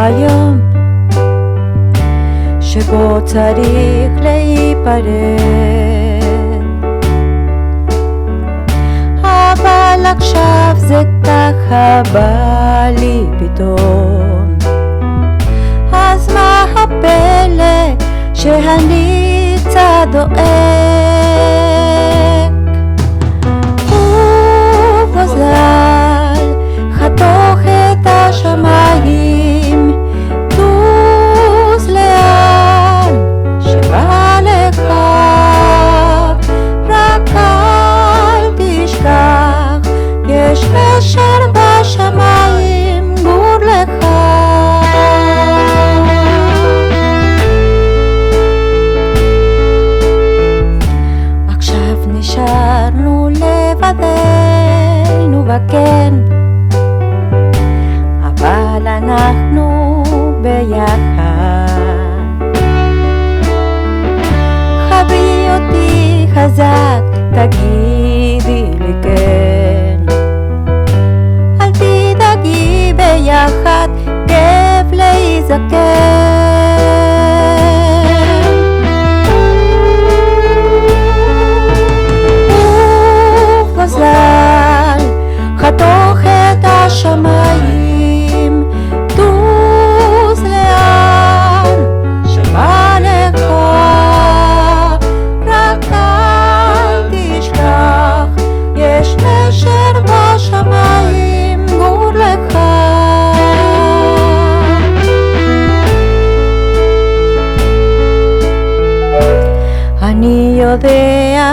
היום שבו צריך להיפרד, אבל עכשיו זה ככה בא לי פתאום. אז מה הפלא שאני קצת דואג? ובוזל חתוך את השמיים, טוס לאן שבא לך, רק אל תשכח, יש קשר בשמיים, גור לך. עכשיו נשארנו לבדנו וכן, אבל אנחנו ביחד. חבי אותי חזק, תגידי לי כן, אל תדאגי, ביחד כיף להיזכר. ובוזל חתוך את השמיים, טוס לאן שבא לך, רק אל תשכח, יש נשר בשמיים, גור לך. אני יודע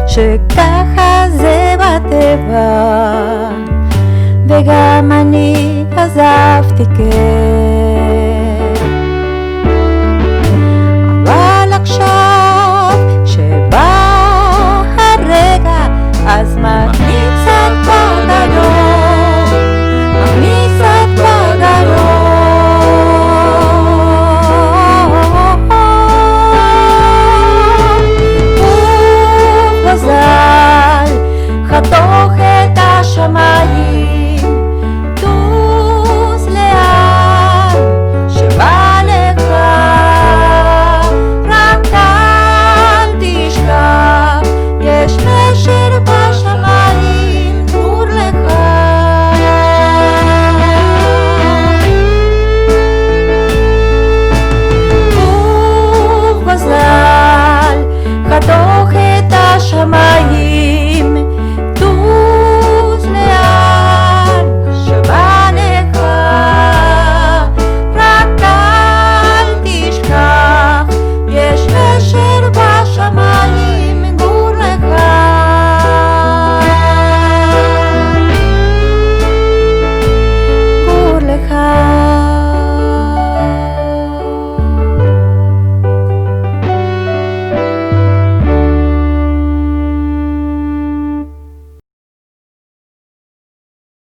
שככה זה בטבע, וגם אני עזבתי כן,